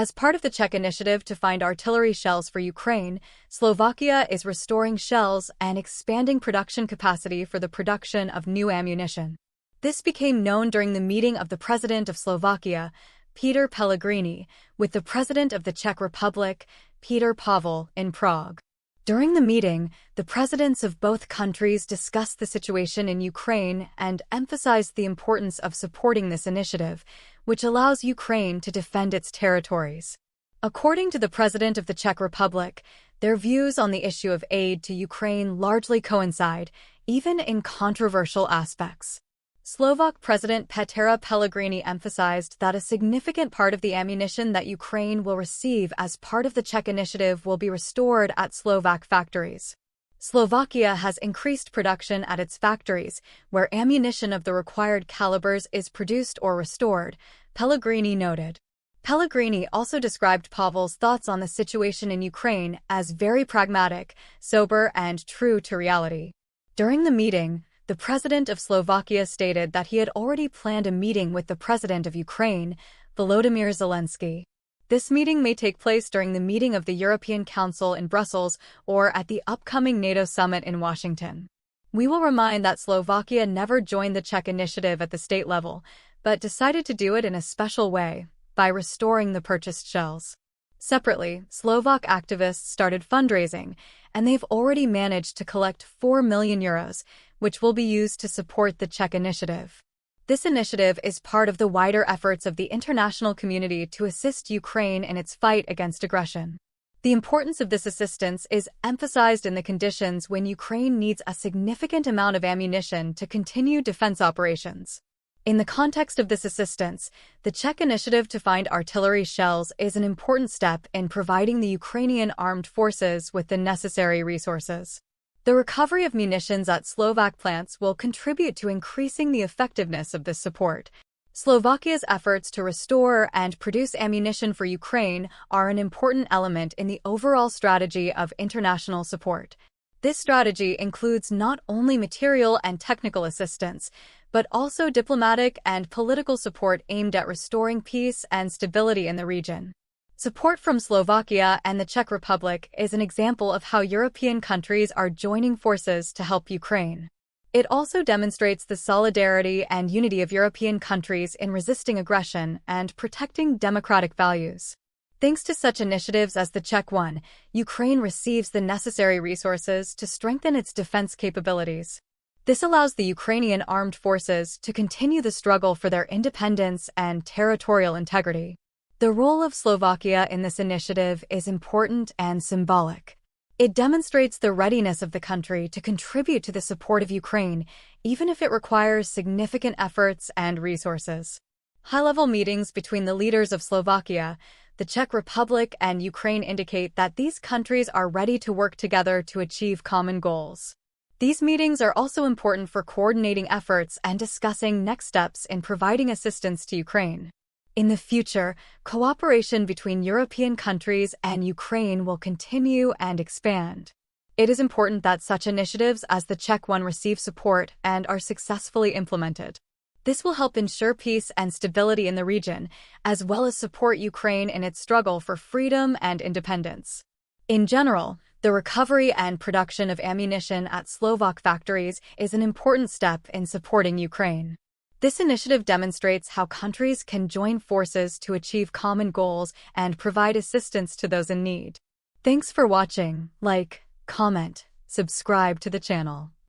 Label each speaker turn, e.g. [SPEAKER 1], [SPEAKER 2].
[SPEAKER 1] As part of the Czech initiative to find artillery shells for Ukraine, Slovakia is restoring shells and expanding production capacity for the production of new ammunition. This became known during the meeting of the President of Slovakia, Peter Pellegrini, with the President of the Czech Republic, Petr Pavel, in Prague. During the meeting, the presidents of both countries discussed the situation in Ukraine and emphasized the importance of supporting this initiative, which allows Ukraine to defend its territories. According to the President of the Czech Republic, their views on the issue of aid to Ukraine largely coincide, even in controversial aspects. Slovak President Petr Pellegrini emphasized that a significant part of the ammunition that Ukraine will receive as part of the Czech initiative will be restored at Slovak factories. Slovakia has increased production at its factories, where ammunition of the required calibers is produced or restored, Pellegrini noted. Pellegrini also described Pavel's thoughts on the situation in Ukraine as very pragmatic, sober, and true to reality. During the meeting, the President of Slovakia stated that he had already planned a meeting with the President of Ukraine, Volodymyr Zelensky. This meeting may take place during the meeting of the European Council in Brussels or at the upcoming NATO summit in Washington. We will remind that Slovakia never joined the Czech initiative at the state level, but decided to do it in a special way, by restoring the purchased shells. Separately, Slovak activists started fundraising, and they've already managed to collect 4 million euros, which will be used to support the Czech initiative. This initiative is part of the wider efforts of the international community to assist Ukraine in its fight against aggression. The importance of this assistance is emphasized in the conditions when Ukraine needs a significant amount of ammunition to continue defense operations. In the context of this assistance, the Czech initiative to find artillery shells is an important step in providing the Ukrainian armed forces with the necessary resources. The recovery of munitions at Slovak plants will contribute to increasing the effectiveness of this support. Slovakia's efforts to restore and produce ammunition for Ukraine are an important element in the overall strategy of international support. This strategy includes not only material and technical assistance, but also diplomatic and political support aimed at restoring peace and stability in the region. Support from Slovakia and the Czech Republic is an example of how European countries are joining forces to help Ukraine. It also demonstrates the solidarity and unity of European countries in resisting aggression and protecting democratic values. Thanks to such initiatives as the Czech one, Ukraine receives the necessary resources to strengthen its defense capabilities. This allows the Ukrainian armed forces to continue the struggle for their independence and territorial integrity. The role of Slovakia in this initiative is important and symbolic. It demonstrates the readiness of the country to contribute to the support of Ukraine, even if it requires significant efforts and resources. High-level meetings between the leaders of Slovakia, the Czech Republic, and Ukraine indicate that these countries are ready to work together to achieve common goals. These meetings are also important for coordinating efforts and discussing next steps in providing assistance to Ukraine. In the future, cooperation between European countries and Ukraine will continue and expand. It is important that such initiatives as the Czech one receive support and are successfully implemented. This will help ensure peace and stability in the region, as well as support Ukraine in its struggle for freedom and independence. In general, the recovery and production of ammunition at Slovak factories is an important step in supporting Ukraine. This initiative demonstrates how countries can join forces to achieve common goals and provide assistance to those in need. Thanks for watching. Like, comment, subscribe to the channel.